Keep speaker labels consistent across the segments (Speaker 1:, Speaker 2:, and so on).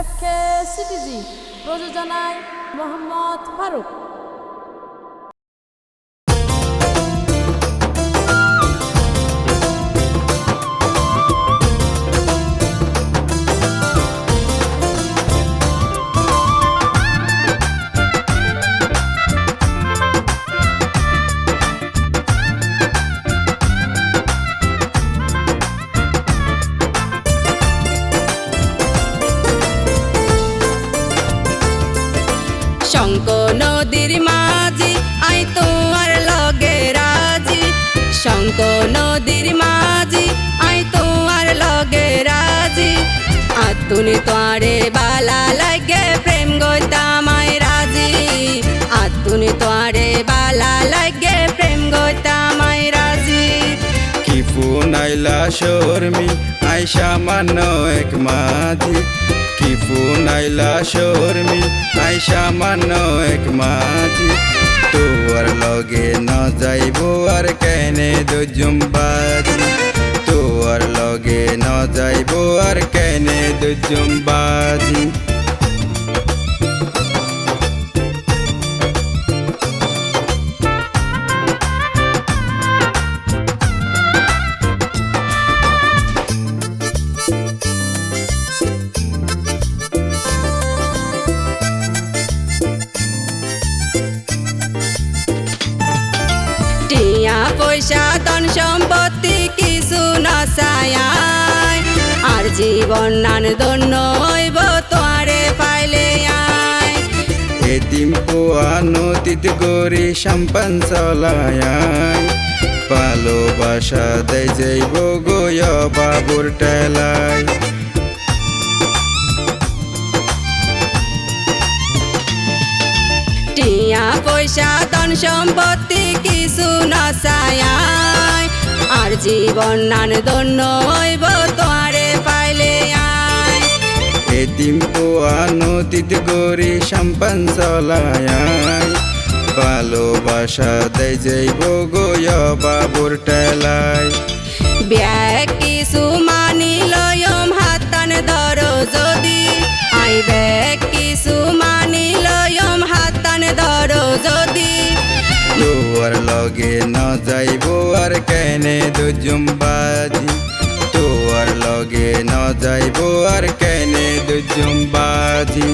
Speaker 1: এফকে CTG প্রযোজনায় মোহাম্মদ ফারুক।
Speaker 2: শঙ্ক নদীর মাঝি I তোমার লগে রাজি, শঙ্ক নদীর মাঝি আই তোমার লগে রাজি। আতুনি তোয়ারে বালা লাগে প্রেম গইতামাই রাজি, আতুনি তোয়ারে বালা লাগে প্রেম গইতামাই রাজি।
Speaker 3: কি ফুনাইলা শর্মি আই সামান্য এক মাঝি, কি ফুনাইলা শর্মি আই সামান্য এক মাঝি। তোর লগে ন যাইব আর কেনে দুজুম বাজি, তোর লগে ন যাইব আর কেনে দুজুম বাজি।
Speaker 2: টিয়া পয়সা ধন সম্পত্তি কিছু নসায়, আর জীবন নান ধন্য হইব তোয়ারে পাইলে আয়।
Speaker 3: এতিম পোয়া নদীত গরি সম্পন চলায়, ভালোবাসা দেয় যাইব গয় বাবুর টেলায়।
Speaker 2: টিয়া পয়সা ধন সম্পত্তি কিছু নসায়, আর জীবন নান ধন্য হইব তোয়ারে পাইলে আয়।
Speaker 3: এতিম পোয়া নদীত গরি সম্পন চলায়, ভালোবাসা দেয় যাইব গয় বাবুর টেলায়।
Speaker 2: ব্যাগ কিছু মানি লয়ম হাতান ধরো যদি, আই ব্যাগ কিছু মানি লয়ম হাতান ধরো যদি।
Speaker 3: তোর লগে ন যাইব আর কেনে দুজুম বাজি, তোর লগে ন যাইব আর কেনে দুজুম বাজি।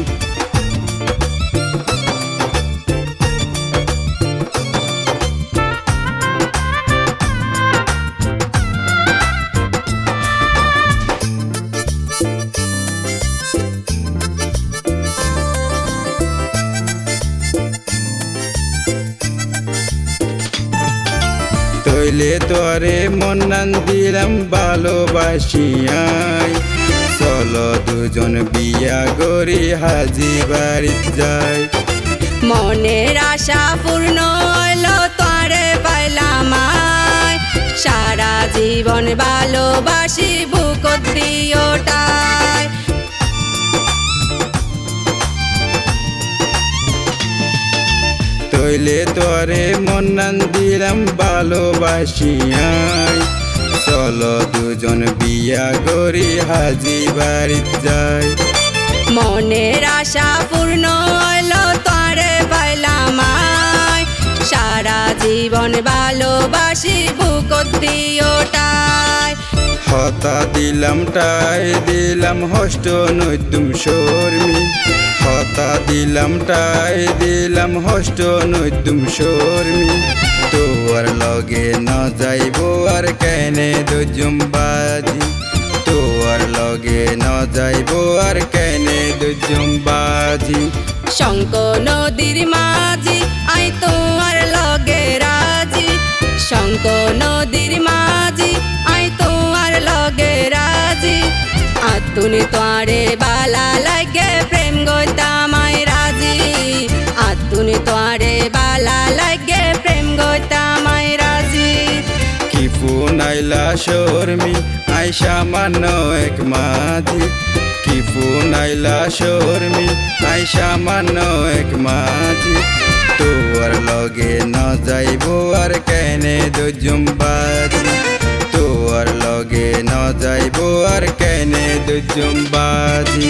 Speaker 3: তৈলে তোরে মন্নান দিলাম ভালোবাসিয়াই, চলো দুজন বিয়া গরি হাজি বাড়িত যাই।
Speaker 2: মনের আশা পূর্ণ হইল তোরে পাইলাম আয়, সারা জীবন ভালোবাসি বুকত দিওটাই।
Speaker 3: তৈলে তোরে মন্নান দিলাম ভালোবাসিয়াই, চলো দুজন বিয়া গরি হাজি বাড়িত যাই।
Speaker 2: মনের আশা পূর্ণ হইল তোরে পাইলাম আয়, সারা জীবন ভালোবাসি বুকত দিওটাই।
Speaker 3: হতা দিলাম টাই দিলাম হষ্ট নৈতুম শর্মি, হতা দিলাম টাই দিলাম হষ্ট নৈতুম শর্মি। তোর লগে ন যাইব আর কেনে দুজুম বাজি, তোর লগে ন যাইব আর কেনে দুজুম বাজি।
Speaker 2: শঙ্ক নদীর মাঝি আই তোমার লগে রাজি, শঙ্ক নদীর মাঝি আই তোমার লগে রাজি। আতুনি তোয়ারে বালা লাগে প্রেম গইতামাই রাজি, আতুনি তোয়ারে বালা লাগে প্রেম গইতামাই রাজি।
Speaker 3: কি ফুনাইলা শর্মি আই সামান্য এক মাঝি, কি ফুনাইলা শর্মি আই সামান্য এক মাঝি। তোর লগে ন যাইব আর কেনে দুজুম বাজি, তোর লগে ন যাইব আর কেনে দুজুম বাজি।